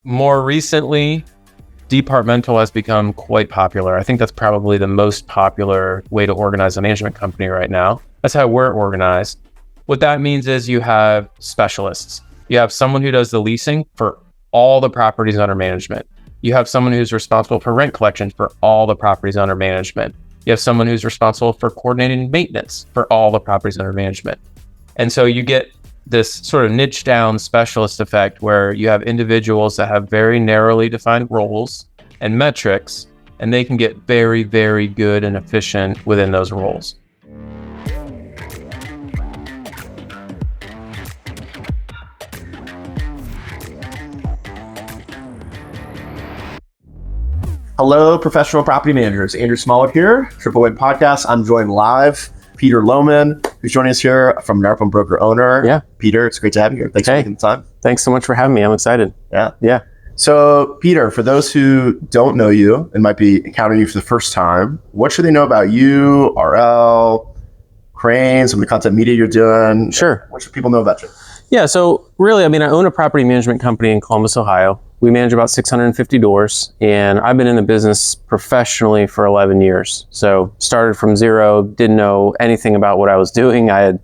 More recently, departmental has become quite popular. I think that's probably the most popular way to organize a management company right now. That's how we're organized. What that means is you have specialists. You have someone who does the leasing for all the properties under management. You have someone who's responsible for rent collection for all the properties under management. You have someone who's responsible for coordinating maintenance for all the properties under management. And so you get this sort of niche down specialist effect where you have individuals that have very narrowly defined roles and metrics, and they can get very, very good and efficient within those roles. Hello, professional property managers. Andrew Smallwood here, Triple Win Podcast. I'm joined live. Peter Lohmann, who's joining us here from Narpon Broker Owner. Yeah. Peter, it's great to have you here. Thanks for taking the time. Thanks so much for having me. I'm excited. Yeah. So, Peter, for those who don't know you and might be encountering you for the first time, what should they know about you, RL, Crane, some of the content media you're doing? Sure. What should people know about you? Yeah, so really, I own a property management company in Columbus, Ohio. We manage about 650 doors, and I've been in the business professionally for 11 years. So started from zero, didn't know anything about what I was doing. I had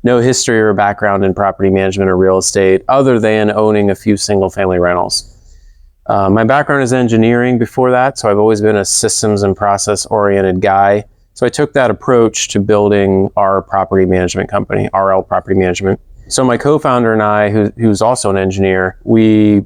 no history or background in property management or real estate other than owning a few single family rentals. My background is engineering before that, so I've always been a systems and process oriented guy. So I took that approach to building our property management company, RL Property Management. So my co-founder and I, who's also an engineer, we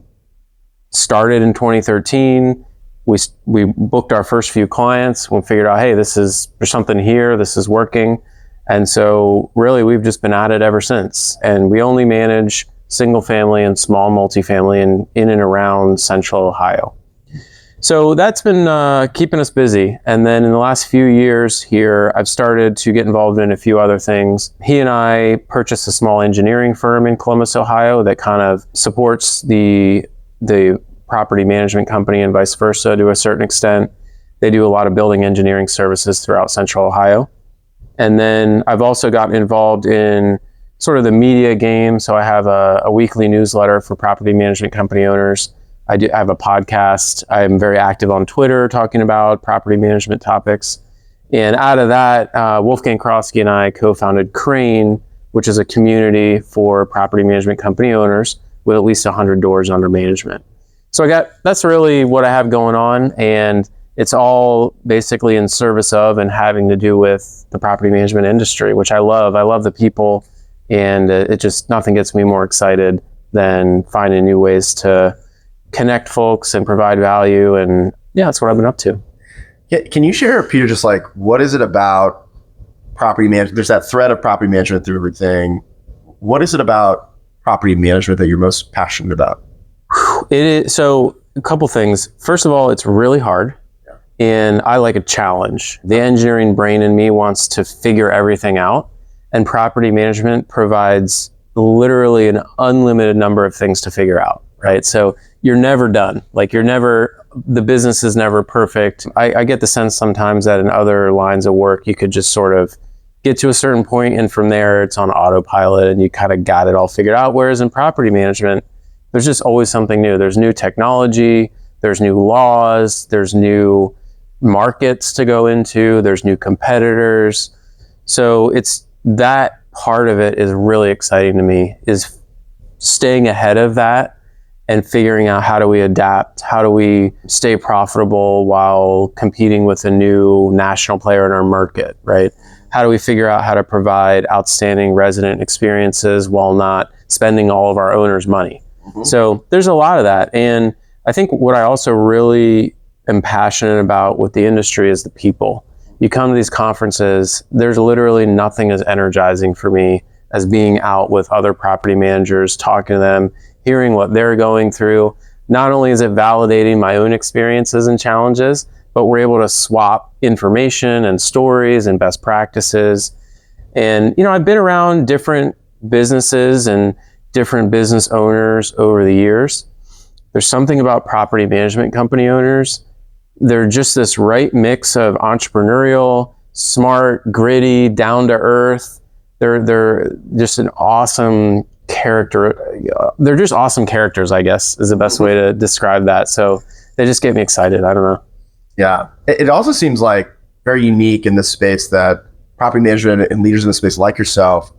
started in 2013. We booked our first few clients. We figured out, hey, there's something here. This is working. And so really we've just been at it ever since. And we only manage single family and small multifamily in and around central Ohio. So that's been keeping us busy. And then in the last few years here, I've started to get involved in a few other things. He and I purchased a small engineering firm in Columbus, Ohio that kind of supports the property management company and vice versa to a certain extent. They do a lot of building engineering services throughout central Ohio. And then I've also gotten involved in sort of the media game. So I have a weekly newsletter for property management company owners. I have a podcast. I'm very active on Twitter talking about property management topics. And out of that, Wolfgang Krosky and I co-founded Crane, which is a community for property management company owners with at least 100 doors under management. So that's really what I have going on. And it's all basically in service of and having to do with the property management industry, which I love. I love the people, and nothing gets me more excited than finding new ways to connect folks and provide value. And yeah, that's what I've been up to. Yeah, can you share, Peter, just like, what is it about property management? There's that thread of property management through everything. What is it about property management that you're most passionate about? It is, so a couple things. First of all, it's really hard. Yeah. And I like a challenge. The engineering brain in me wants to figure everything out. And property management provides literally an unlimited number of things to figure out, right? So you're never done. Like the business is never perfect. I get the sense sometimes that in other lines of work, you could just sort of get to a certain point and from there it's on autopilot and you kind of got it all figured out. Whereas in property management, there's just always something new. There's new technology, there's new laws, there's new markets to go into, there's new competitors. So it's that part of it is really exciting to me, is staying ahead of that and figuring out how do we adapt, how do we stay profitable while competing with a new national player in our market, right? How do we figure out how to provide outstanding resident experiences while not spending all of our owners' money? Mm-hmm. So there's a lot of that. And I think what I also really am passionate about with the industry is the people. You come to these conferences, there's literally nothing as energizing for me as being out with other property managers, talking to them, hearing what they're going through. Not only is it validating my own experiences and challenges, but we're able to swap information and stories and best practices. And, I've been around different businesses and different business owners over the years. There's something about property management company owners. They're just this right mix of entrepreneurial, smart, gritty, down to earth. They're just an awesome they're just awesome characters, I guess, is the best way to describe that. So they just get me excited. I don't know. Yeah. It also seems like very unique in this space that property management and leaders in the space like yourself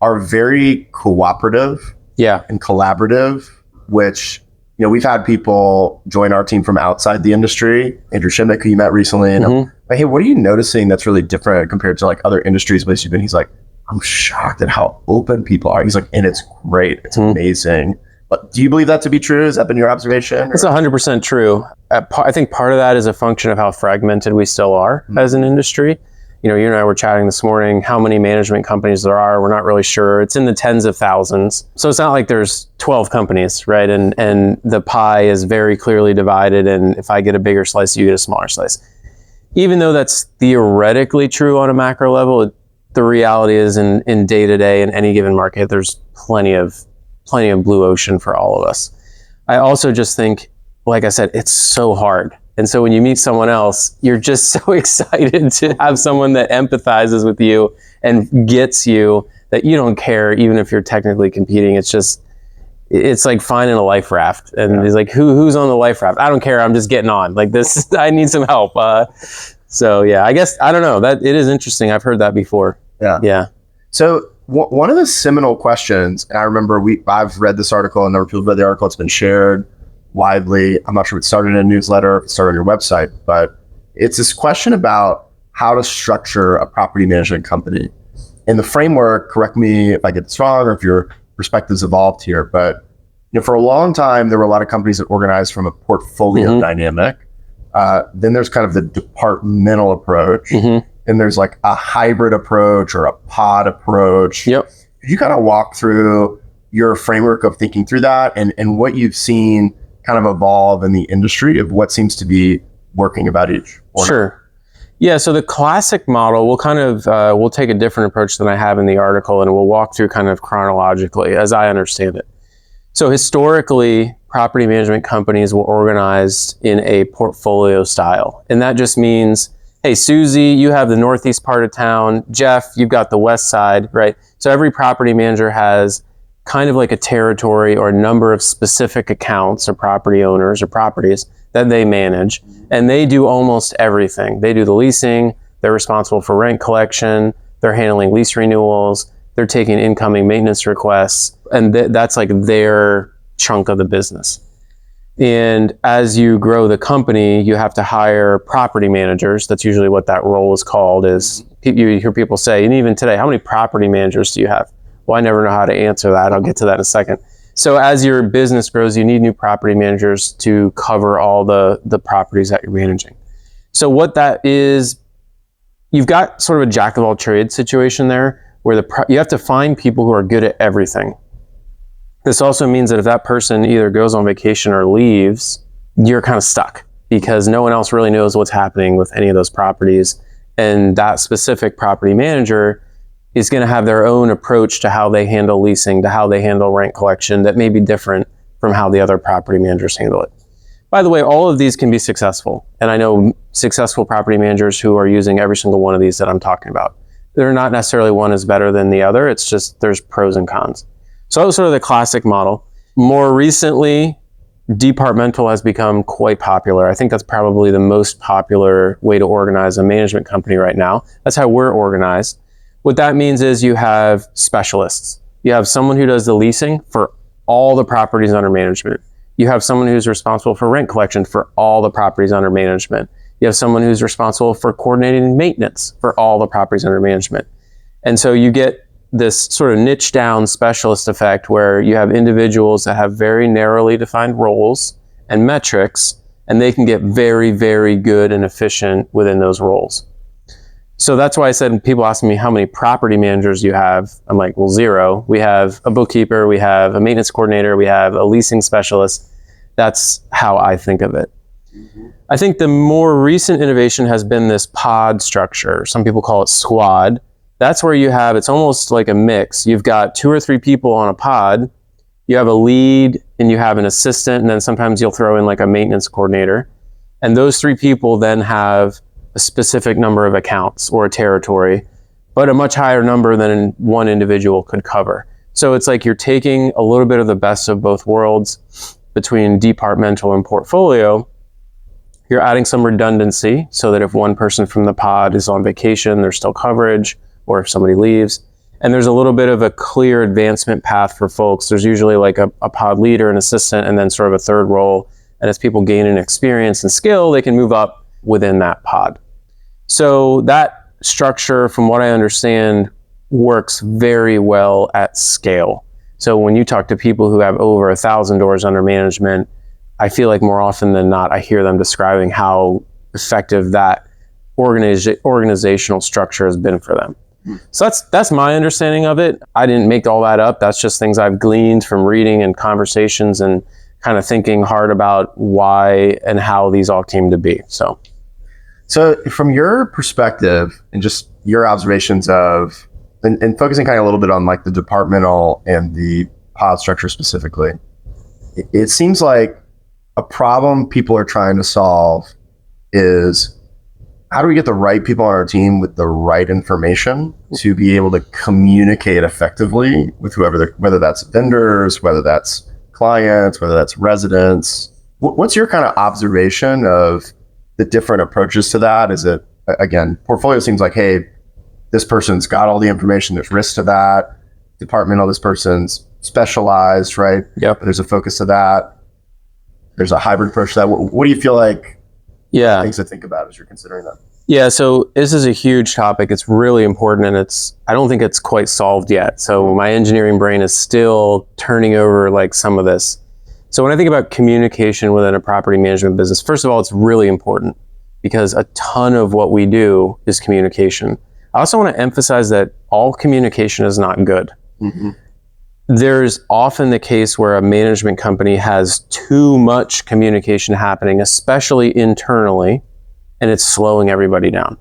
are very cooperative and collaborative, which, we've had people join our team from outside the industry. Andrew Smallwood, who you met recently, and I'm like, hey, what are you noticing that's really different compared to like other industries places you've been? He's like, I'm shocked at how open people are. He's like, and it's great. It's amazing. But do you believe that to be true? Has that been your observation? It's 100% true. I think part of that is a function of how fragmented we still are as an industry. You and I were chatting this morning, how many management companies there are. We're not really sure. It's in the tens of thousands. So it's not like there's 12 companies, right? And the pie is very clearly divided. And if I get a bigger slice, you get a smaller slice. Even though that's theoretically true on a macro level, the reality is in day-to-day in any given market, there's plenty of blue ocean for all of us. I also just think, like I said, it's so hard. And so when you meet someone else, you're just so excited to have someone that empathizes with you and gets you, that you don't care even if you're technically competing. It's like finding a life raft. And he's like, who's on the life raft? I don't care. I'm just getting on. Like this, I need some help. So yeah, I guess, I don't know, that it is interesting. I've heard that before. Yeah. So one of the seminal questions, and I remember I've read this article, and there were people who read the article. It's been shared widely. I'm not sure if it started in a newsletter, if it started on your website, but it's this question about how to structure a property management company. In the framework, correct me if I get this wrong or if your perspective's evolved here, but for a long time, there were a lot of companies that organized from a portfolio dynamic. Then there's kind of the departmental approach. And there's like a hybrid approach or a pod approach. Could you kind of walk through your framework of thinking through that and what you've seen kind of evolve in the industry of what seems to be working about each? Sure. Yeah, so the classic model, we'll take a different approach than I have in the article, and we'll walk through kind of chronologically as I understand it. So historically, property management companies were organized in a portfolio style. And that just means, hey, Susie, you have the northeast part of town. Jeff, you've got the west side, right? So every property manager has kind of like a territory or a number of specific accounts or property owners or properties that they manage. And they do almost everything. They do the leasing, they're responsible for rent collection, they're handling lease renewals, they're taking incoming maintenance requests, and that's like their chunk of the business. And as you grow the company, you have to hire property managers. That's usually what that role is called. Is you hear people say, and even today, how many property managers do you have? Well, I never know how to answer that. I'll get to that in a second. So as your business grows, you need new property managers to cover all the properties that you're managing. So what that is, you've got sort of a jack of all trades situation there, where you have to find people who are good at everything. This also means that if that person either goes on vacation or leaves, you're kind of stuck because no one else really knows what's happening with any of those properties. And that specific property manager is going to have their own approach to how they handle leasing, to how they handle rent collection that may be different from how the other property managers handle it. By the way, all of these can be successful. And I know successful property managers who are using every single one of these that I'm talking about. They're not necessarily one is better than the other. It's just there's pros and cons. So that was sort of the classic model. More recently, departmental has become quite popular. I think that's probably the most popular way to organize a management company right now. That's how we're organized. What that means is you have specialists. You have someone who does the leasing for all the properties under management. You have someone who's responsible for rent collection for all the properties under management. You have someone who's responsible for coordinating maintenance for all the properties under management. And so you get this sort of niche down specialist effect where you have individuals that have very narrowly defined roles and metrics, and they can get very, very good and efficient within those roles. So that's why I said, when people ask me how many property managers you have, I'm like, well, 0. We have a bookkeeper, we have a maintenance coordinator, we have a leasing specialist. That's how I think of it. I think the more recent innovation has been this pod structure. Some people call it squad. That's where you have, it's almost like a mix. You've got 2 or 3 people on a pod. You have a lead and you have an assistant, and then sometimes you'll throw in like a maintenance coordinator. And those 3 people then have a specific number of accounts or a territory, but a much higher number than one individual could cover. So it's like you're taking a little bit of the best of both worlds between departmental and portfolio. You're adding some redundancy so that if one person from the pod is on vacation, there's still coverage, or if somebody leaves. And there's a little bit of a clear advancement path for folks. There's usually like a pod leader, an assistant, and then sort of a third role. And as people gain in experience and skill, they can move up within that pod. So that structure, from what I understand, works very well at scale. So when you talk to people who have over 1,000 doors under management, I feel like more often than not, I hear them describing how effective that organizational structure has been for them. So that's my understanding of it. I didn't make all that up. That's just things I've gleaned from reading and conversations and kind of thinking hard about why and how these all came to be. So from your perspective and just your observations of, and focusing kind of a little bit on like the departmental and the pod structure specifically, it seems like a problem people are trying to solve is, how do we get the right people on our team with the right information to be able to communicate effectively with whoever, whether that's vendors, whether that's clients, whether that's residents? What's your kind of observation of the different approaches to that? Is it, again, portfolio seems like, hey, this person's got all the information, there's risk to that. Departmental, this person's specialized, right? Yep. There's a focus to that. There's a hybrid approach to that. What do you feel like things to think about as you're considering that? Yeah, so this is a huge topic. It's really important, and I don't think it's quite solved yet. So my engineering brain is still turning over like some of this. So when I think about communication within a property management business, first of all, it's really important because a ton of what we do is communication. I also want to emphasize that all communication is not good. Mm-hmm. There's often the case where a management company has too much communication happening, especially internally, and it's slowing everybody down.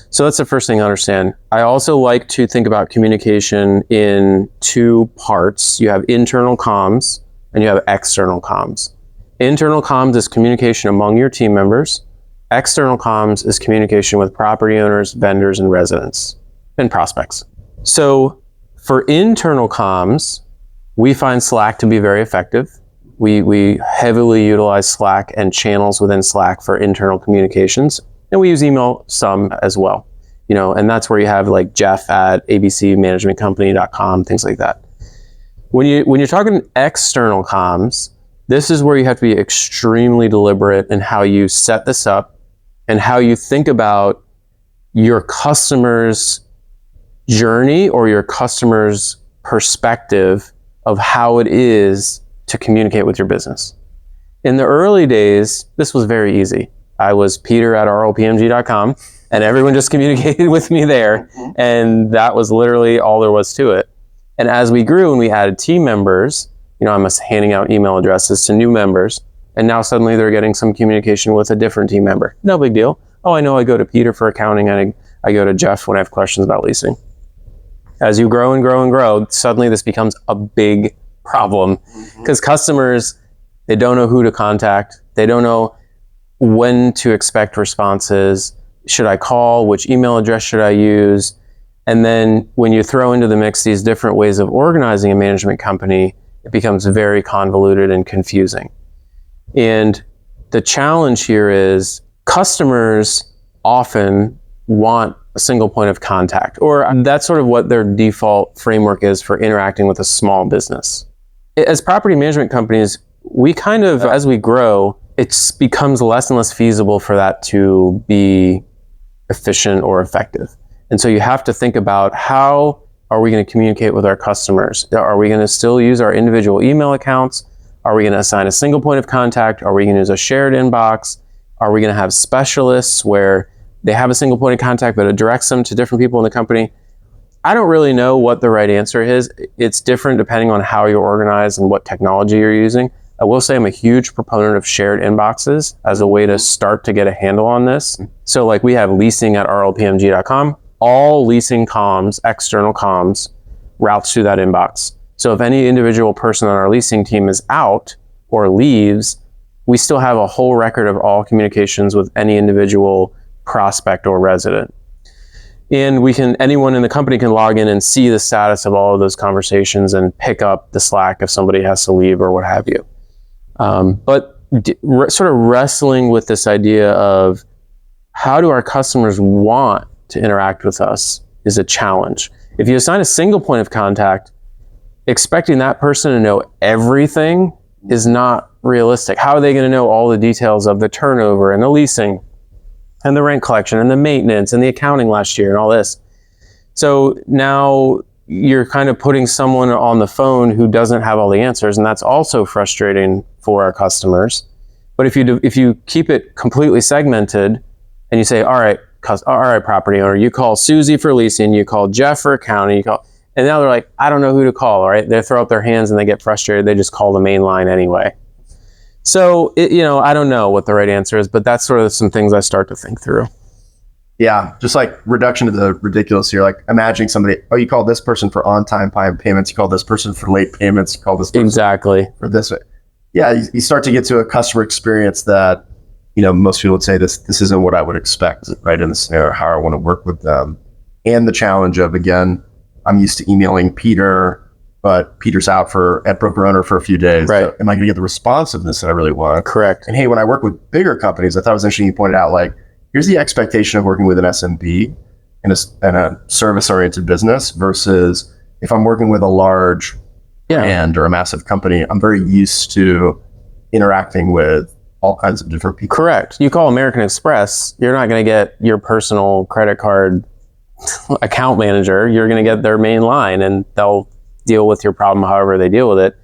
So that's the first thing to understand. I also like to think about communication in two parts. You have internal comms and you have external comms. Internal comms is communication among your team members. External comms is communication with property owners, vendors, and residents, and prospects. So for internal comms, we find Slack to be very effective. We heavily utilize Slack and channels within Slack for internal communications, and we use email some as well. And that's where you have like Jeff at abcmanagementcompany.com, things like that. When you're talking external comms, this is where you have to be extremely deliberate in how you set this up and how you think about your customer's journey or your customer's perspective of how it is to communicate with your business. In the early days, this was very easy. I was Peter at rlpmg.com and everyone just communicated with me there. And that was literally all there was to it. And as we grew and we added team members, I'm handing out email addresses to new members. And now suddenly they're getting some communication with a different team member. No big deal. Oh, I know I go to Peter for accounting and I go to Jeff when I have questions about leasing. As you grow and grow and grow, suddenly this becomes a big problem because customers, they don't know who to contact. They don't know when to expect responses. Should I call? Which email address should I use? And then when you throw into the mix these different ways of organizing a management company, it becomes very convoluted and confusing. And the challenge here is customers often want a single point of contact, or that's sort of what their default framework is for interacting with a small business. As property management companies, we kind of, as we grow, it becomes less and less feasible for that to be efficient or effective. And so you have to think about, how are we going to communicate with our customers? Are we going to still use our individual email accounts? Are we going to assign a single point of contact? Are we going to use a shared inbox? Are we going to have specialists where they have a single point of contact, but it directs them to different people in the company? I don't really know what the right answer is. It's different depending on how you're organized and what technology you're using. I will say I'm a huge proponent of shared inboxes as a way to start to get a handle on this. So like we have leasing at rlpmg.com. All leasing comms, external comms, routes through that inbox. So if any individual person on our leasing team is out or leaves, we still have a whole record of all communications with any individual prospect or resident. And anyone in the company can log in and see the status of all of those conversations and pick up the slack if somebody has to leave or what have you. But sort of wrestling with this idea of how do our customers want to interact with us is a challenge. If you assign a single point of contact, expecting that person to know everything is not realistic. How are they going to know all the details of the turnover and the leasing and the rent collection and the maintenance and the accounting last year and all this? So now you're kind of putting someone on the phone who doesn't have all the answers, and that's also frustrating for our customers. But if you keep it completely segmented and you say, all right, property owner, you call Susie for leasing, you call Jeff for accounting, and now they're like, I don't know who to call, right? They throw up their hands and they get frustrated. They just call the main line anyway. So, I don't know what the right answer is, but that's sort of some things I start to think through. Yeah, just like reduction to the ridiculous here. Like imagining somebody, you call this person for on-time payments, you call this person for late payments, you call this person exactly for this. Yeah, you start to get to a customer experience that, most people would say this isn't what I would expect, right, in the scenario, how I want to work with them. And the challenge of, again, I'm used to emailing Peter, but Peter's out at broker owner for a few days. Right. So am I going to get the responsiveness that I really want? Correct. And hey, when I work with bigger companies, I thought it was interesting you pointed out, like, here's the expectation of working with an SMB and a service-oriented business versus if I'm working with a large brand or a massive company, I'm very used to interacting with all kinds of different people. Correct. You call American Express, you're not going to get your personal credit card account manager. You're going to get their main line and they'll deal with your problem however they deal with it.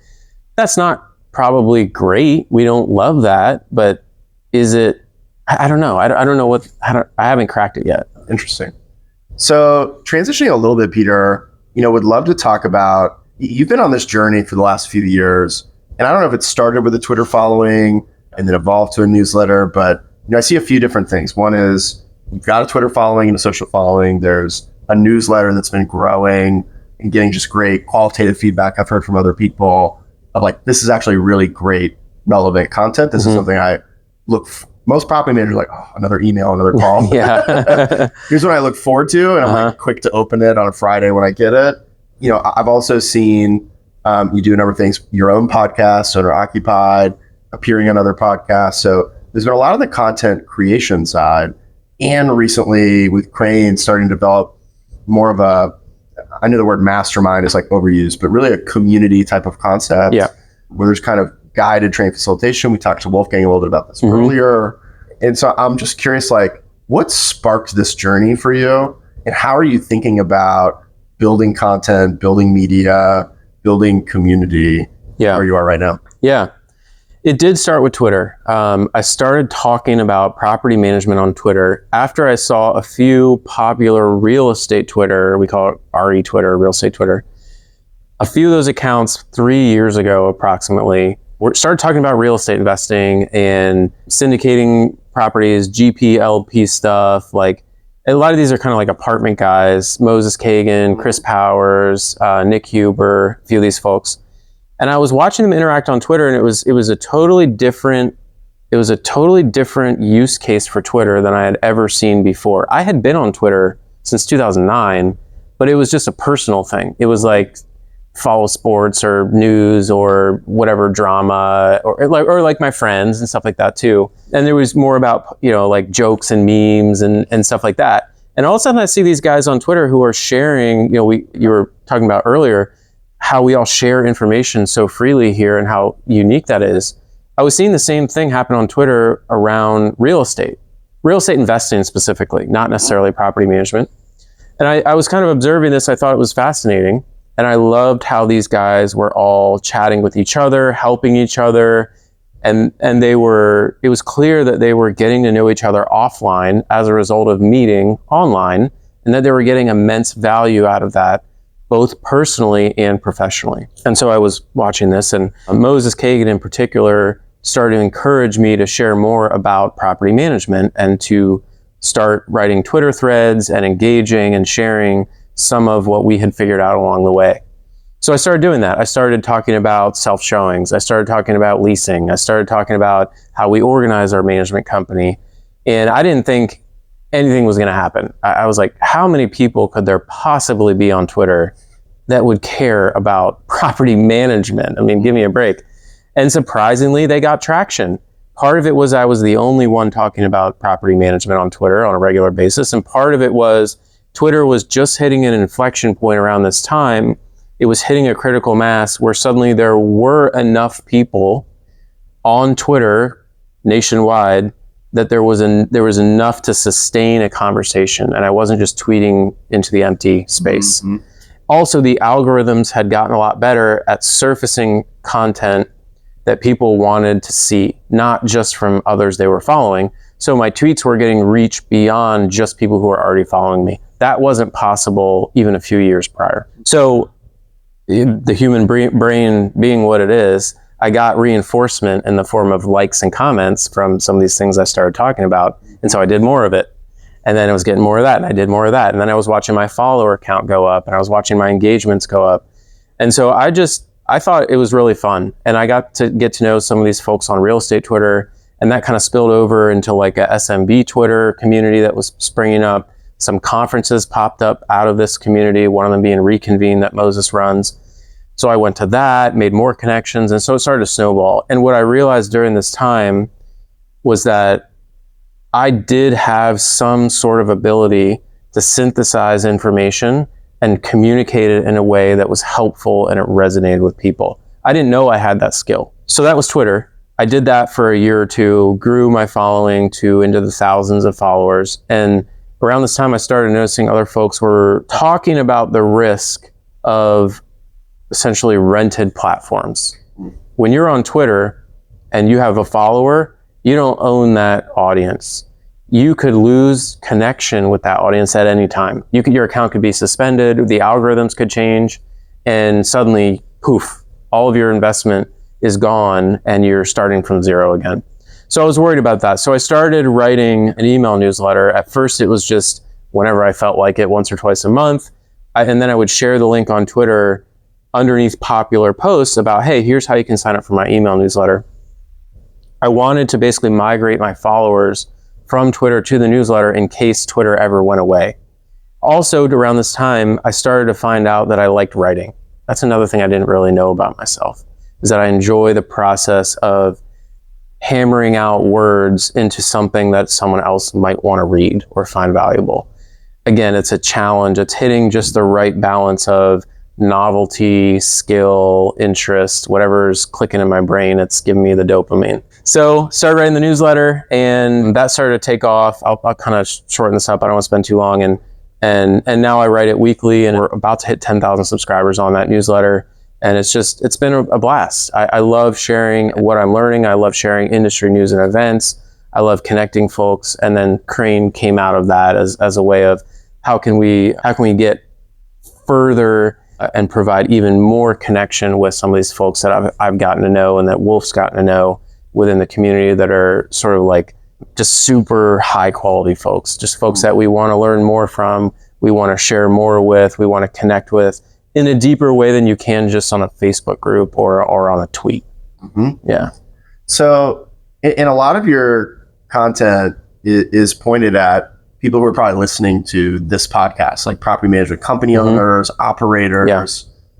That's not probably great. We don't love that, but is it? I don't know. I don't know I haven't cracked it yet. Interesting. So transitioning a little bit, Peter, would love to talk about, you've been on this journey for the last few years, and I don't know if it started with a Twitter following and then evolved to a newsletter, but I see a few different things. One is you've got a Twitter following and a social following. There's a newsletter that's been growing and getting just great qualitative feedback I've heard from other people of like, this is actually really great, relevant content. This is something I most property managers are like, oh, another email, another call. Yeah. Here's what I look forward to. And I'm like quick to open it on a Friday when I get it. I've also seen you do a number of things, your own podcast, Owner Occupied, appearing on other podcasts. So there's been a lot of the content creation side. And recently with Crane starting to develop more of I know the word mastermind is like overused, but really a community type of concept where there's kind of guided training facilitation. We talked to Wolfgang a little bit about this earlier. And so I'm just curious, like, what sparked this journey for you? And how are you thinking about building content, building media, building community where you are right now? Yeah. It did start with Twitter. I started talking about property management on Twitter after I saw a few popular real estate Twitter, we call it RE Twitter, real estate Twitter. A few of those accounts 3 years ago approximately started talking about real estate investing and syndicating properties, GP/LP stuff. Like a lot of these are kind of like apartment guys, Moses Kagan, Chris Powers, Nick Huber, a few of these folks. And I was watching them interact on Twitter, and it was a totally different use case for Twitter than I had ever seen before. I had been on Twitter since 2009, but it was just a personal thing. It was like follow sports or news or whatever drama or like my friends and stuff like that too. And there was more about, like jokes and memes and stuff like that. And all of a sudden I see these guys on Twitter who are sharing, you were talking about earlier, how we all share information so freely here and how unique that is. I was seeing the same thing happen on Twitter around real estate investing specifically, not necessarily property management. And I was kind of observing this. I thought it was fascinating. And I loved how these guys were all chatting with each other, helping each other. And it was clear that they were getting to know each other offline as a result of meeting online, and that they were getting immense value out of that, both personally and professionally. And so I was watching this, and Moses Kagan in particular started to encourage me to share more about property management and to start writing Twitter threads and engaging and sharing some of what we had figured out along the way. So I started doing that. I started talking about self-showings. I started talking about leasing. I started talking about how we organize our management company. And I didn't think anything was going to happen. I was like, how many people could there possibly be on Twitter that would care about property management? I mean, give me a break. And surprisingly, they got traction. Part of it was I was the only one talking about property management on Twitter on a regular basis. And part of it was Twitter was just hitting an inflection point around this time. It was hitting a critical mass where suddenly there were enough people on Twitter nationwide that there was enough to sustain a conversation, and I wasn't just tweeting into the empty space. Mm-hmm. Also, the algorithms had gotten a lot better at surfacing content that people wanted to see, not just from others they were following. So my tweets were getting reach beyond just people who were already following me. That wasn't possible even a few years prior. So the human brain being what it is, I got reinforcement in the form of likes and comments from some of these things I started talking about. And so I did more of it. And then I was getting more of that, and I did more of that. And then I was watching my follower count go up, and I was watching my engagements go up. And so I thought it was really fun. And I got to get to know some of these folks on real estate Twitter, and that kind of spilled over into like a SMB Twitter community that was springing up. Some conferences popped up out of this community, one of them being Reconvene that Moses runs. So I went to that, made more connections, and so it started to snowball. And what I realized during this time was that I did have some sort of ability to synthesize information and communicate it in a way that was helpful and it resonated with people. I didn't know I had that skill. So that was Twitter. I did that for a year or two, grew my following to into the thousands of followers. And around this time, I started noticing other folks were talking about the risk of essentially rented platforms. When you're on Twitter and you have a follower, you don't own that audience. You could lose connection with that audience at any time. Your account could be suspended, the algorithms could change, and suddenly, poof, all of your investment is gone and you're starting from zero again. So I was worried about that. So I started writing an email newsletter. At first, it was just whenever I felt like it, once or twice a month. And then I would share the link on Twitter underneath popular posts about, hey, here's how you can sign up for my email newsletter. I wanted to basically migrate my followers from Twitter to the newsletter in case Twitter ever went away. Also, around this time, I started to find out that I liked writing. That's another thing I didn't really know about myself, is that I enjoy the process of hammering out words into something that someone else might want to read or find valuable. Again, it's a challenge. It's hitting just the right balance of novelty, skill, interest, whatever's clicking in my brain, it's giving me the dopamine. So started writing the newsletter, and that started to take off. I'll kind of shorten this up. I don't want to spend too long. And now I write it weekly, and we're about to hit 10,000 subscribers on that newsletter. And it's been a blast. I love sharing what I'm learning. I love sharing industry news and events. I love connecting folks. And then Crane came out of that as a way of how can we get further and provide even more connection with some of these folks that I've gotten to know and that Wolf's gotten to know within the community that are sort of like just super high quality folks, just folks that we want to learn more from, we want to share more with, we want to connect with in a deeper way than you can just on a Facebook group or on a tweet. Mm-hmm. Yeah. So in a lot of your content is pointed at people who are probably listening to this podcast, like property management company owners, operators. Yeah.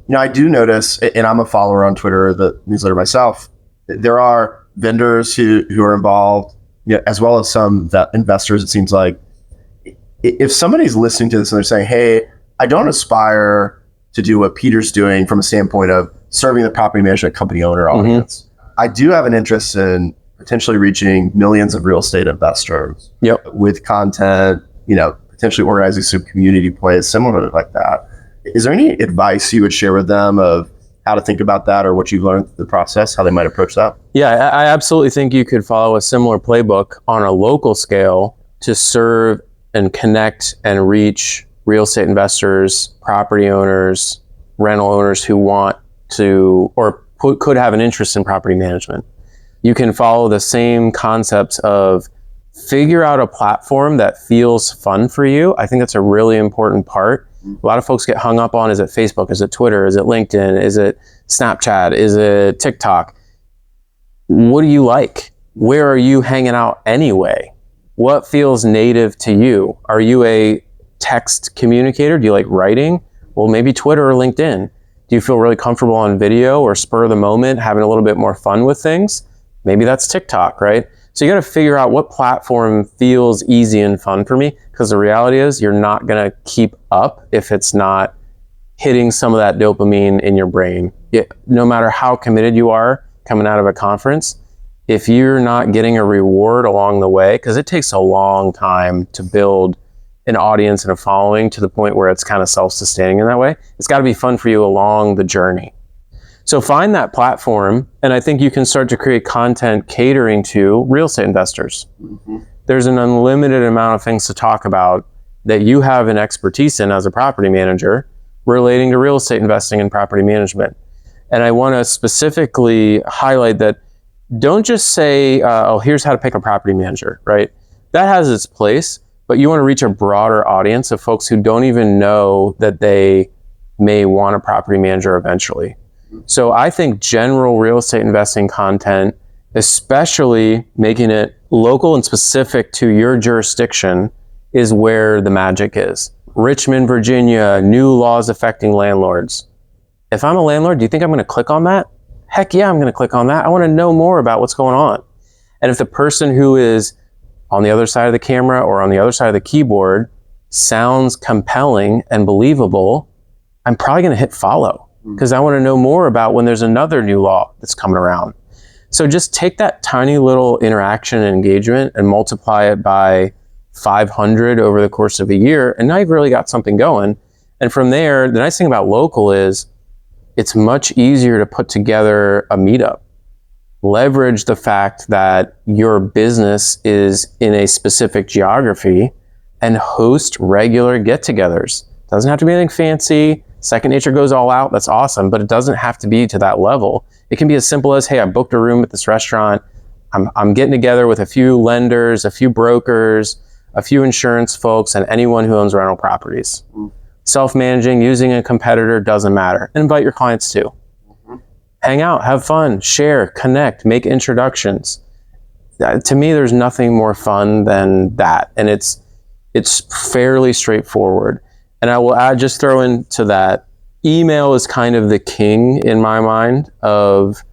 You know, I do notice, and I'm a follower on Twitter, the newsletter myself, there are vendors who are involved, you know, as well as some investors. It seems like if somebody's listening to this and they're saying, hey, I don't aspire to do what Peter's doing from a standpoint of serving the property management company owner audience. I do have an interest in potentially reaching millions of real estate investors with content, you know, potentially organizing some community plays similar like that. Is there any advice you would share with them of how to think about that or what you've learned through the process, how they might approach that? Yeah, I absolutely think you could follow a similar playbook on a local scale to serve and connect and reach real estate investors, property owners, rental owners who want to or could have an interest in property management. You can follow the same concepts of figure out a platform that feels fun for you. I think that's a really important part. A lot of folks get hung up on, is it Facebook? Is it Twitter? Is it LinkedIn? Is it Snapchat? Is it TikTok? What do you like? Where are you hanging out anyway? What feels native to you? Are you a text communicator? Do you like writing? Well, maybe Twitter or LinkedIn. Do you feel really comfortable on video or spur of the moment, having a little bit more fun with things? Maybe that's TikTok, right? So you got to figure out what platform feels easy and fun for me, because the reality is you're not going to keep up if it's not hitting some of that dopamine in your brain. No matter how committed you are coming out of a conference, if you're not getting a reward along the way, because it takes a long time to build an audience and a following to the point where it's kind of self-sustaining in that way, it's got to be fun for you along the journey. So find that platform, and I think you can start to create content catering to real estate investors. Mm-hmm. There's an unlimited amount of things to talk about that you have an expertise in as a property manager relating to real estate investing and property management. And I want to specifically highlight that don't just say, oh, here's how to pick a property manager, right? That has its place, but you want to reach a broader audience of folks who don't even know that they may want a property manager eventually. So I think general real estate investing content, especially making it local and specific to your jurisdiction, is where the magic is. Richmond, Virginia, new laws affecting landlords. If I'm a landlord, do you think I'm going to click on that? Heck yeah, I'm going to click on that. I want to know more about what's going on. And if the person who is on the other side of the camera or on the other side of the keyboard sounds compelling and believable, I'm probably going to hit follow, because I want to know more about when there's another new law that's coming around. So just take that tiny little interaction and engagement and multiply it by 500 over the course of a year, and now you've really got something going. And from there, the nice thing about local is it's much easier to put together a meetup. Leverage the fact that your business is in a specific geography and host regular get-togethers. Doesn't have to be anything fancy. Second Nature goes all out, that's awesome, but it doesn't have to be to that level. It can be as simple as, hey, I booked a room at this restaurant. I'm getting together with a few lenders, a few brokers, a few insurance folks, and anyone who owns rental properties. Self-managing, using a competitor, doesn't matter. And invite your clients too. Hang out, have fun, share, connect, make introductions. To me, there's nothing more fun than that. And it's fairly straightforward. And I will just throw into that, email is kind of the king in my mind of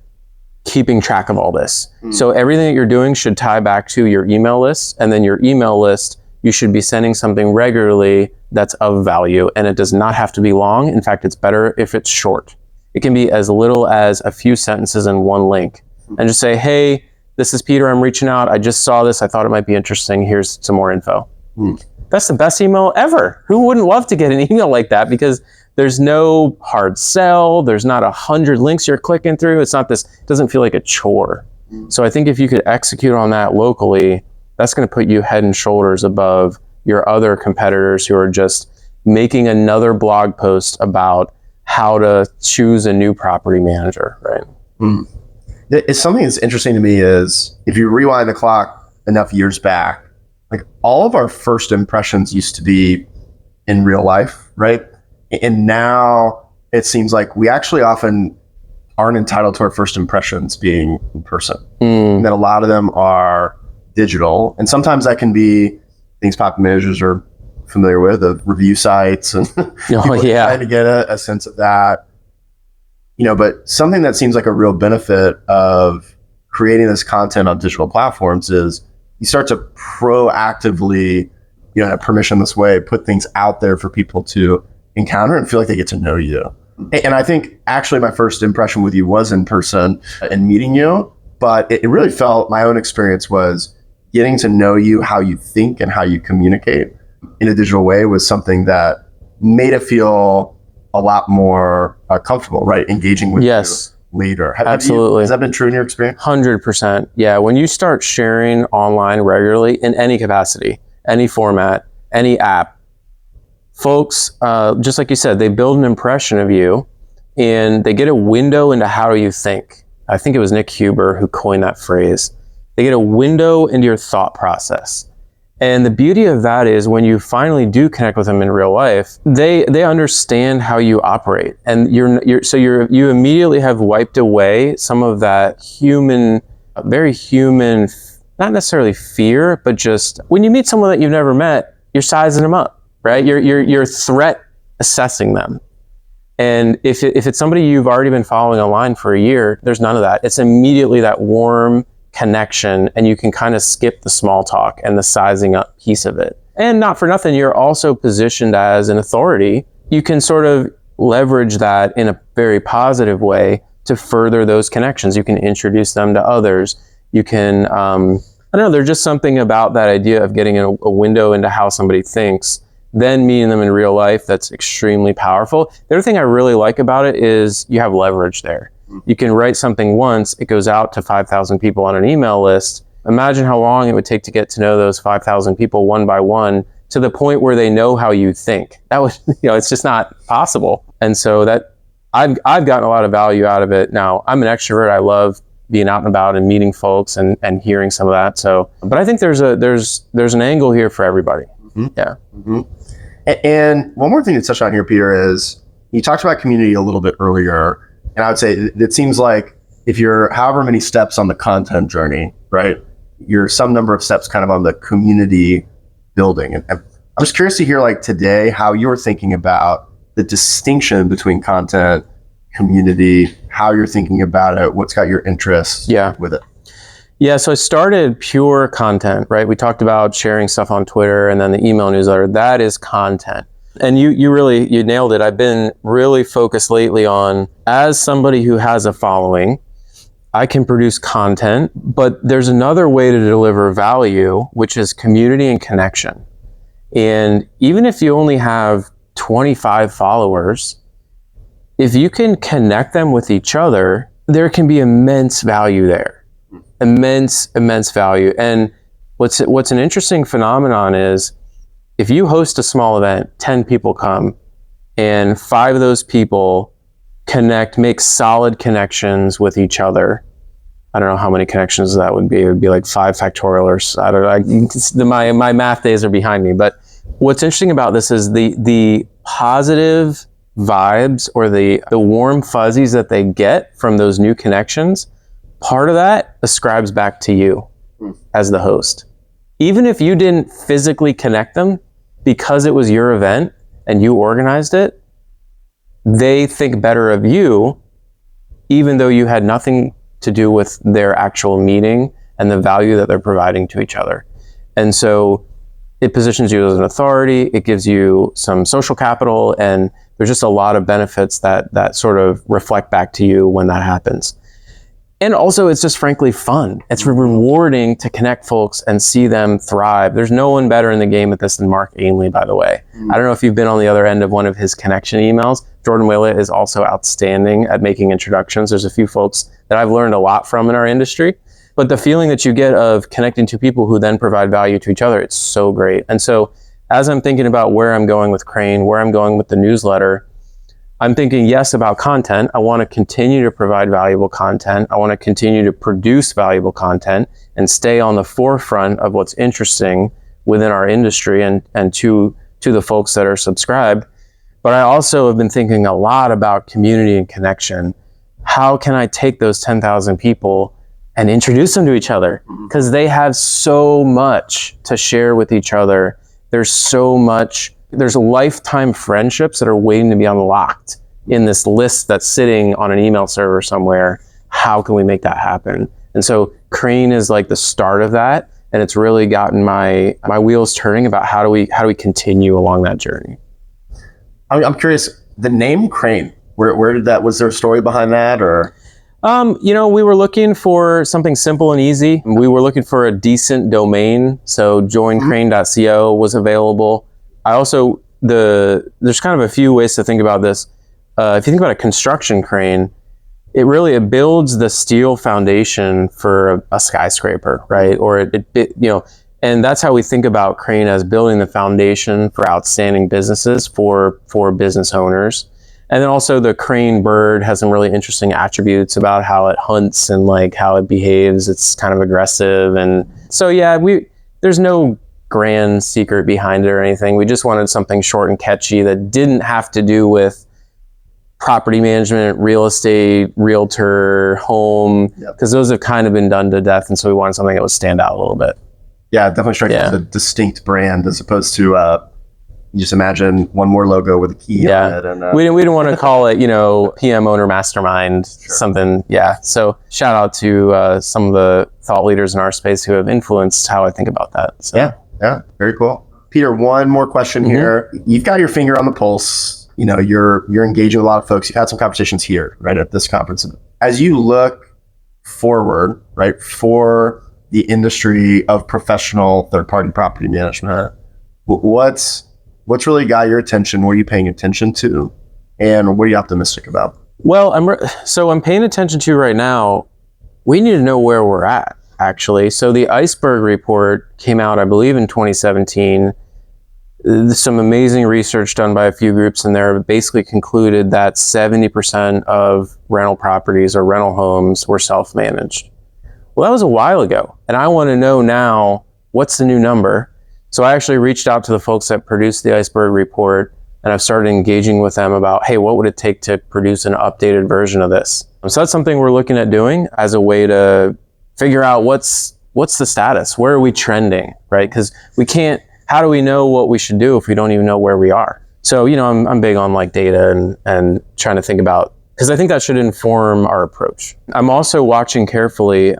keeping track of all this. So everything that you're doing should tie back to your email list, and then your email list, you should be sending something regularly that's of value, and it does not have to be long. In fact, it's better if it's short. It can be as little as a few sentences and one link, and just say, hey, this is Peter, I'm reaching out. I just saw this. I thought it might be interesting. Here's some more info. That's the best email ever. Who wouldn't love to get an email like that? Because there's no hard sell. There's not 100 links you're clicking through. It's not this, it doesn't feel like a chore. So I think if you could execute on that locally, that's going to put you head and shoulders above your other competitors who are just making another blog post about how to choose a new property manager, right? It's something that's interesting to me is if you rewind the clock enough years back, like all of our first impressions used to be in real life, right? And now it seems like we actually often aren't entitled to our first impressions being in person. And that a lot of them are digital. And sometimes that can be things property managers are familiar with, the review sites and trying to get a sense of that. But something that seems like a real benefit of creating this content on digital platforms is you start to proactively, in a permissionless way, put things out there for people to encounter and feel like they get to know you. And I think actually my first impression with you was in person and meeting you, but it really felt, my own experience was getting to know you, how you think and how you communicate in a digital way was something that made it feel a lot more comfortable, right? Engaging with you later. Absolutely. Has that been true in your experience? 100%. Yeah. When you start sharing online regularly in any capacity, any format, any app, folks, just like you said, they build an impression of you and they get a window into how you think. I think it was Nick Huber who coined that phrase. They get a window into your thought process. And the beauty of that is when you finally do connect with them in real life, they understand how you operate. And you immediately have wiped away some of that very human not necessarily fear, but just when you meet someone that you've never met, you're sizing them up, right? You're threat assessing them. And if it's somebody you've already been following online for a year, there's none of that. It's immediately that warm connection, and you can kind of skip the small talk and the sizing up piece of it. And not for nothing, you're also positioned as an authority. You can sort of leverage that in a very positive way to further those connections. You can introduce them to others. You can, I don't know, there's just something about that idea of getting a window into how somebody thinks, then meeting them in real life, that's extremely powerful. The other thing I really like about it is you have leverage there. You can write something once, it goes out to 5,000 people on an email list. Imagine how long it would take to get to know those 5,000 people one by one to the point where they know how you think. That was, it's just not possible. And so that I've gotten a lot of value out of it. Now, I'm an extrovert. I love being out and about and meeting folks and hearing some of that. So, but I think there's an angle here for everybody. Mm-hmm. Yeah. Mm-hmm. And one more thing to touch on here, Peter, is you talked about community a little bit earlier. And I would say it seems like if you're however many steps on the content journey, right, you're some number of steps kind of on the community building. And I'm just curious to hear, like, today, how you're thinking about the distinction between content, community, how you're thinking about it, what's got your interest with it. Yeah, so I started pure content, right? We talked about sharing stuff on Twitter and then the email newsletter. That is content. And you nailed it. I've been really focused lately on, as somebody who has a following, I can produce content, but there's another way to deliver value, which is community and connection. And even if you only have 25 followers, if you can connect them with each other, there can be immense value there. Immense value. And what's an interesting phenomenon is, if you host a small event, 10 people come, and 5 of those people make solid connections with each other. I don't know how many connections that would be. It would be like 5 factorial, or I don't know. My math days are behind me. But what's interesting about this is the positive vibes, or the warm fuzzies that they get from those new connections. Part of that ascribes back to you as the host. Even if you didn't physically connect them, because it was your event and you organized it, they think better of you, even though you had nothing to do with their actual meeting and the value that they're providing to each other. And so it positions you as an authority, it gives you some social capital, and there's just a lot of benefits that sort of reflect back to you when that happens. And also, it's just frankly fun. It's rewarding to connect folks and see them thrive. There's no one better in the game at this than Mark Ainley, by the way. I don't know if you've been on the other end of one of his connection emails. Jordan Willett is also outstanding at making introductions. There's a few folks that I've learned a lot from in our industry. But the feeling that you get of connecting to people who then provide value to each other, it's so great. And so as I'm thinking about where I'm going with Crane, where I'm going with the newsletter, I'm thinking, yes, about content. I want to continue to provide valuable content. I want to continue to produce valuable content and stay on the forefront of what's interesting within our industry and to the folks that are subscribed. But I also have been thinking a lot about community and connection. How can I take those 10,000 people and introduce them to each other? Because they have so much to share with each other. There's lifetime friendships that are waiting to be unlocked in this list that's sitting on an email server somewhere. How can we make that happen? And so Crane is like the start of that, and it's really gotten my wheels turning about how do we continue along that journey. I'm curious, the name Crane, where did that, was there a story behind that, or? We were looking for something simple and easy. We were looking for a decent domain, so joincrane.co was available. I also, there's kind of a few ways to think about this. If you think about a construction crane, it builds the steel foundation for a skyscraper, right? Or and that's how we think about Crane, as building the foundation for outstanding businesses for business owners. And then also the crane bird has some really interesting attributes about how it hunts and like how it behaves. It's kind of aggressive. And so, yeah, there's no grand secret behind it or anything. We just wanted something short and catchy that didn't have to do with property management, real estate, realtor, home, because those have kind of been done to death. And so we wanted something that would stand out a little bit. Yeah, it definitely strikes me as a distinct brand as opposed to you just imagine one more logo with a key on it. And we didn't want to call it, PM owner mastermind, something. Yeah. So shout out to some of the thought leaders in our space who have influenced how I think about that. So. Yeah, very cool. Peter, one more question here. You've got your finger on the pulse. You're engaging with a lot of folks. You've had some conversations here, right, at this conference. As you look forward, right, for the industry of professional third-party property management, what's really got your attention? What are you paying attention to? And what are you optimistic about? Well, I'm paying attention to right now. We need to know where we're at, actually. So the Iceberg report came out, I believe, in 2017. Some amazing research done by a few groups in there basically concluded that 70% of rental properties or rental homes were self-managed. Well, that was a while ago. And I want to know now, what's the new number? So I actually reached out to the folks that produced the Iceberg report, and I've started engaging with them about, hey, what would it take to produce an updated version of this? So that's something we're looking at doing as a way to figure out what's the status? Where are we trending, right? Because how do we know what we should do if we don't even know where we are? So, I'm big on like data and trying to think about, because I think that should inform our approach. I'm also watching carefully.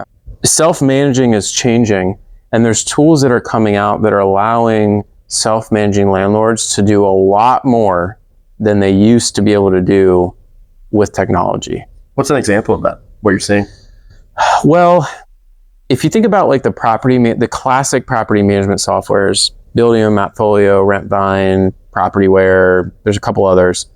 Self-managing is changing, and there's tools that are coming out that are allowing self-managing landlords to do a lot more than they used to be able to do with technology. What's an example of that? What you're seeing? Well, if you think about like the classic property management softwares, Buildium, Mapfolio, RentVine, PropertyWare, there's a couple others.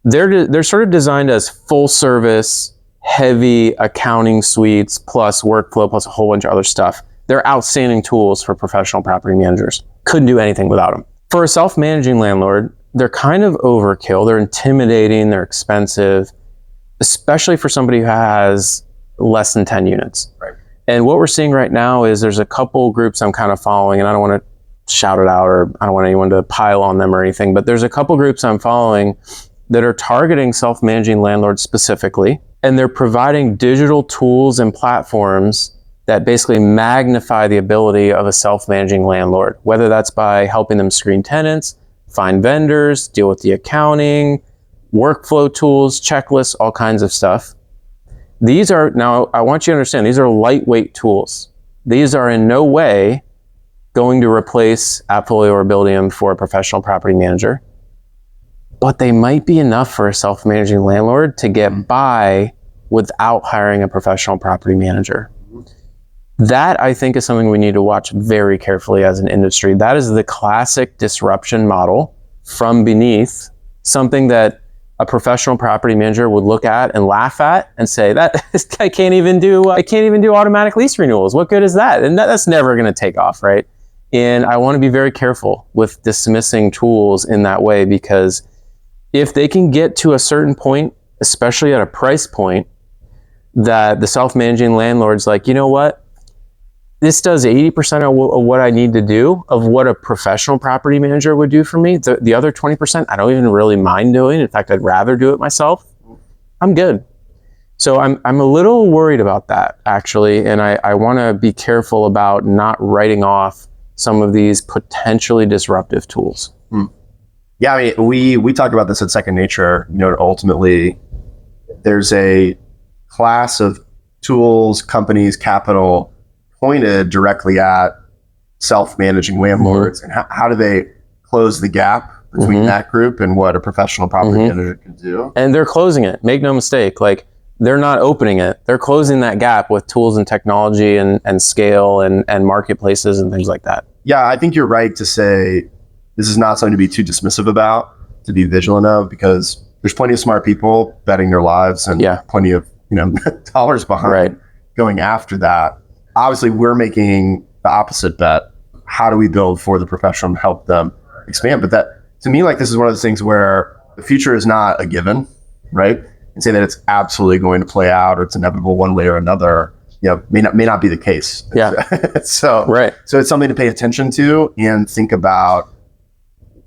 They're sort of designed as full service, heavy accounting suites, plus workflow, plus a whole bunch of other stuff. They're outstanding tools for professional property managers. Couldn't do anything without them. For a self-managing landlord, they're kind of overkill. They're intimidating, they're expensive, especially for somebody who has less than 10 units. Right. And what we're seeing right now is there's a couple groups I'm kind of following, and I don't want to shout it out or I don't want anyone to pile on them or anything, but there's a couple groups I'm following that are targeting self-managing landlords specifically, and they're providing digital tools and platforms that basically magnify the ability of a self-managing landlord, whether that's by helping them screen tenants, find vendors, deal with the accounting, workflow tools, checklists, all kinds of stuff. Now I want you to understand, these are lightweight tools. These are in no way going to replace Appfolio or Buildium for a professional property manager, but they might be enough for a self-managing landlord to get by without hiring a professional property manager. That, I think, is something we need to watch very carefully as an industry. That is the classic disruption model from beneath, something that a professional property manager would look at and laugh at and say, that this guy can't even do automatic lease renewals. What good is that? And that's never going to take off, right? And I want to be very careful with dismissing tools in that way, because if they can get to a certain point, especially at a price point, that the self-managing landlord's like, you know what? This does 80% of what I need to do of what a professional property manager would do for me. The other 20%, I don't even really mind doing. In fact, I'd rather do it myself. I'm good. So I'm a little worried about that, actually. And I want to be careful about not writing off some of these potentially disruptive tools. Yeah, I mean, we talk about this at Second Nature. Ultimately, there's a class of tools, companies, capital pointed directly at self-managing landlords, and how do they close the gap between that group and what a professional property manager can do? And they're closing it. Make no mistake. Like, they're not opening it. They're closing that gap with tools and technology and scale and marketplaces and things like that. Yeah, I think you're right to say this is not something to be too dismissive about, to be vigilant of, because there's plenty of smart people betting their lives and plenty of dollars behind going after that. Obviously, we're making the opposite bet. How do we build for the professional and help them expand? But that, to me, like, this is one of those things where the future is not a given, right? And say that it's absolutely going to play out or it's inevitable one way or another, may not be the case. Yeah. So it's something to pay attention to and think about.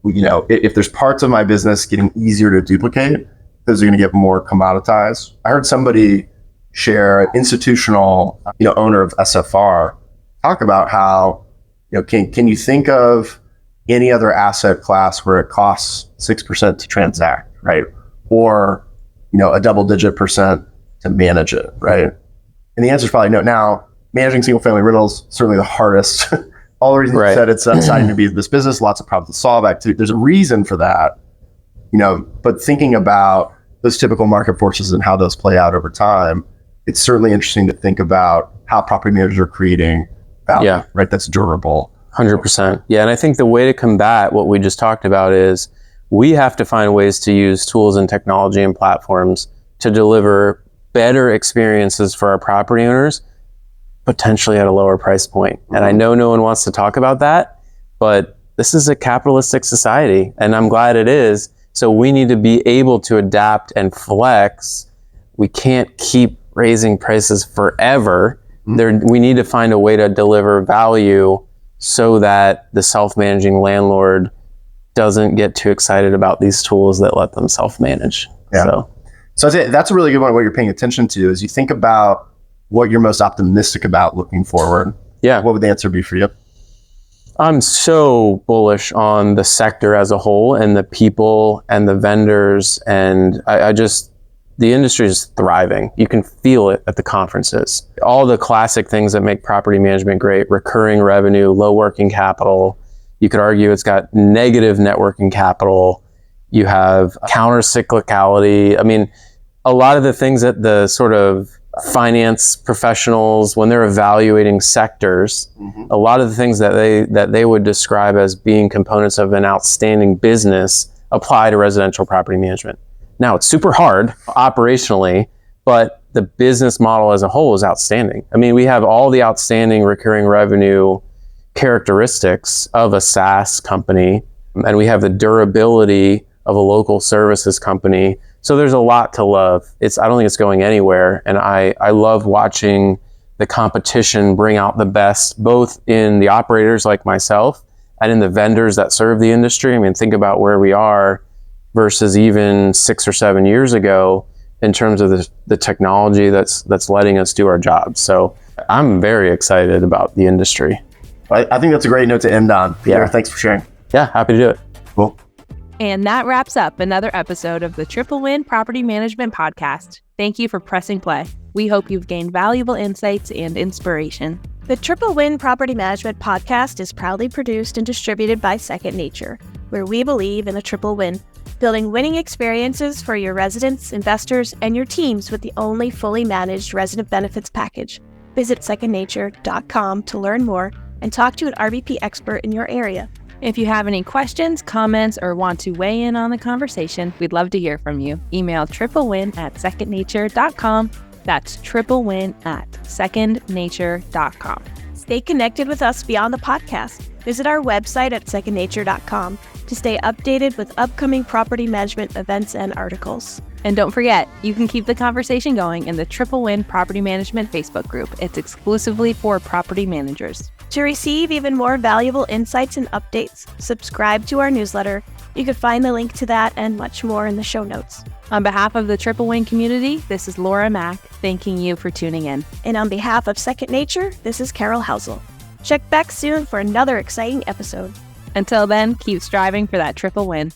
If there's parts of my business getting easier to duplicate, those are going to get more commoditized. I heard somebody share, an institutional owner of SFR, talk about how can you think of any other asset class where it costs 6% to transact, right? Or a double-digit percent to manage it, right? And the answer is probably no. Now, managing single-family rentals certainly the hardest. All the reasons you said, it's exciting to be in this business, lots of problems to solve. There's a reason for that, but thinking about those typical market forces and how those play out over time, it's certainly interesting to think about how property managers are creating value, right? That's durable. 100%. Yeah, and I think the way to combat what we just talked about is we have to find ways to use tools and technology and platforms to deliver better experiences for our property owners, potentially at a lower price point. And I know no one wants to talk about that, but this is a capitalistic society, and I'm glad it is. So we need to be able to adapt and flex. We can't keep raising prices forever. We need to find a way to deliver value so that the self-managing landlord doesn't get too excited about these tools that let them self-manage. So I'd say that's a really good one. What you're paying attention to is you think about what you're most optimistic about looking forward. Yeah. What would the answer be for you? I'm so bullish on the sector as a whole and the people and the vendors. And the industry is thriving. You can feel it at the conferences. All the classic things that make property management great: recurring revenue, low working capital. You could argue it's got negative net working capital. You have counter cyclicality. I mean, a lot of the things that the sort of finance professionals, when they're evaluating sectors, a lot of the things that they would describe as being components of an outstanding business apply to residential property management. Now, it's super hard operationally, but the business model as a whole is outstanding. I mean, we have all the outstanding recurring revenue characteristics of a SaaS company, and we have the durability of a local services company. So there's a lot to love. I don't think it's going anywhere. And I love watching the competition bring out the best, both in the operators like myself and in the vendors that serve the industry. I mean, think about where we are versus even 6 or 7 years ago in terms of the technology that's letting us do our jobs. So I'm very excited about the industry. I think that's a great note to end on. Peter, thanks for sharing. Yeah, happy to do it. Cool. And that wraps up another episode of the Triple Win Property Management Podcast. Thank you for pressing play. We hope you've gained valuable insights and inspiration. The Triple Win Property Management Podcast is proudly produced and distributed by Second Nature, where we believe in a triple win, building winning experiences for your residents, investors, and your teams with the only fully managed resident benefits package. Visit secondnature.com to learn more and talk to an RVP expert in your area. If you have any questions, comments, or want to weigh in on the conversation, we'd love to hear from you. Email triplewin@secondnature.com. That's triplewin@secondnature.com. Stay connected with us beyond the podcast. Visit our website at secondnature.com to stay updated with upcoming property management events and articles. And don't forget, you can keep the conversation going in the Triple Win Property Management Facebook group. It's exclusively for property managers. To receive even more valuable insights and updates, subscribe to our newsletter. You can find the link to that and much more in the show notes. On behalf of the Triple Win community, this is Laura Mack, thanking you for tuning in. And on behalf of Second Nature, this is Carol Housel. Check back soon for another exciting episode. Until then, keep striving for that triple win.